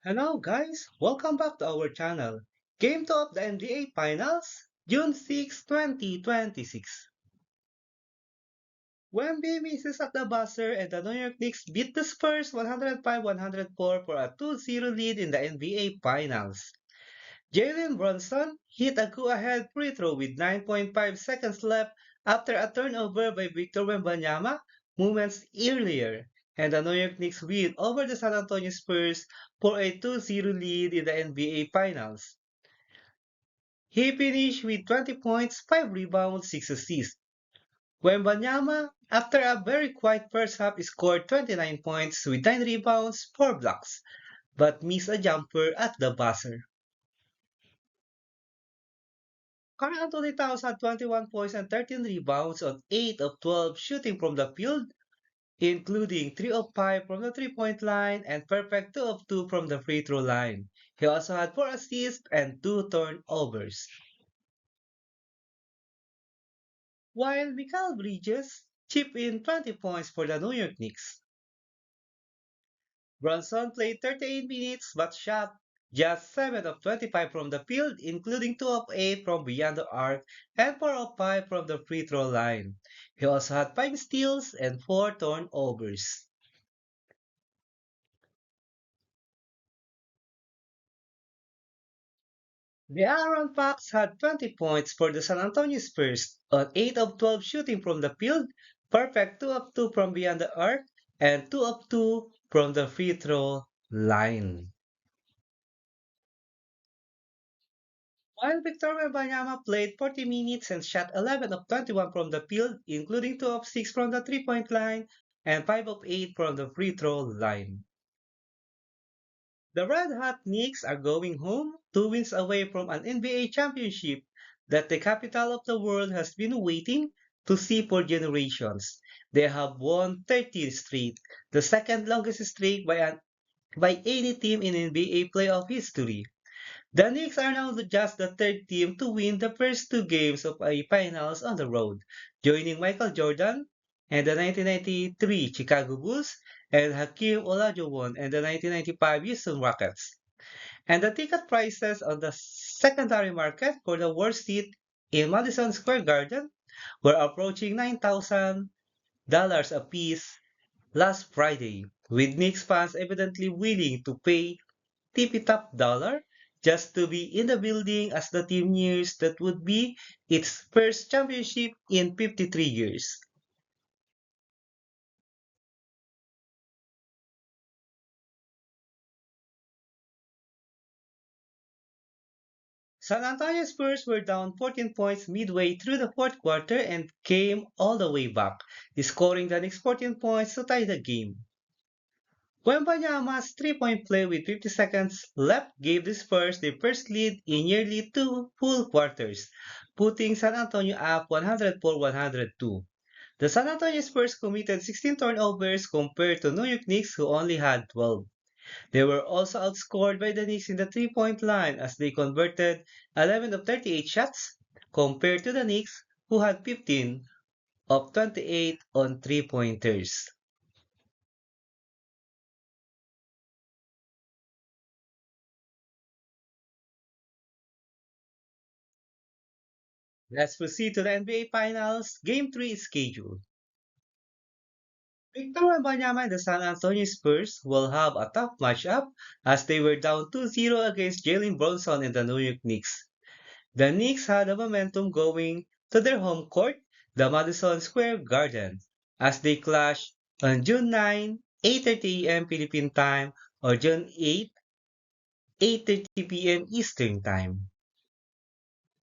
Hello guys, welcome back to our channel. Game 2 of the NBA Finals, June 6, 2026. Wemby misses at the buzzer and the New York Knicks beat the Spurs 105-104 for a 2-0 lead in the NBA Finals. Jalen Brunson hit a go-ahead free throw with 9.5 seconds left after a turnover by Victor Wembanyama moments earlier, and the New York Knicks win over the San Antonio Spurs for a 2-0 lead in the NBA Finals. He finished with 20 points, 5 rebounds, 6 assists. Wembanyama, after a very quiet first half, scored 29 points with 9 rebounds, 4 blocks, but missed a jumper at the buzzer. Karl Anthony Towns had 21 points and 13 rebounds on 8 of 12 shooting from the field, including 3 of 5 from the three-point line and perfect 2 of 2 from the free throw line. He also had 4 assists and 2 turnovers. While Mikal Bridges chipped in 20 points for the New York Knicks. Brunson played 38 minutes but shot just 7 of 25 from the field, including 2 of 8 from beyond the arc and 4 of 5 from the free throw line. He also had 5 steals and 4 turnovers. De'Aaron Fox had 20 points for the San Antonio Spurs on 8 of 12 shooting from the field, perfect 2 of 2 from beyond the arc, and 2 of 2 from the free throw line. While Victor Wembanyama played 40 minutes and shot 11 of 21 from the field, including 2 of 6 from the three-point line and 5 of 8 from the free throw line. The Red Hot Knicks are going home, 2 wins away from an NBA championship that the capital of the world has been waiting to see for generations. They have won 13 straight, the second longest streak by any team in NBA playoff history. The Knicks are now just the third team to win the first 2 games of a finals on the road, joining Michael Jordan and the 1993 Chicago Bulls and Hakeem Olajuwon and the 1995 Houston Rockets. And the ticket prices on the secondary market for the worst seat in Madison Square Garden were approaching $9,000 apiece last Friday, with Knicks fans evidently willing to pay tippy-top dollar just to be in the building as the team nears that would be its first championship in 53 years. San Antonio Spurs were down 14 points midway through the fourth quarter and came all the way back, scoring the next 14 points to tie the game. Wembanyama's three-point play with 50 seconds left gave the Spurs their first lead in nearly 2 full quarters, putting San Antonio up 104-102. The San Antonio Spurs committed 16 turnovers compared to New York Knicks who only had 12. They were also outscored by the Knicks in the three-point line as they converted 11 of 38 shots compared to the Knicks who had 15 of 28 on three-pointers. Let's proceed to the NBA Finals Game 3 schedule. Victor Wembanyama and the San Antonio Spurs will have a tough matchup as they were down 2-0 against Jalen Brunson and the New York Knicks. The Knicks had the momentum going to their home court, the Madison Square Garden, as they clashed on June 9, 8:30 a.m. Philippine time, or June 8, 8:30 p.m. Eastern time.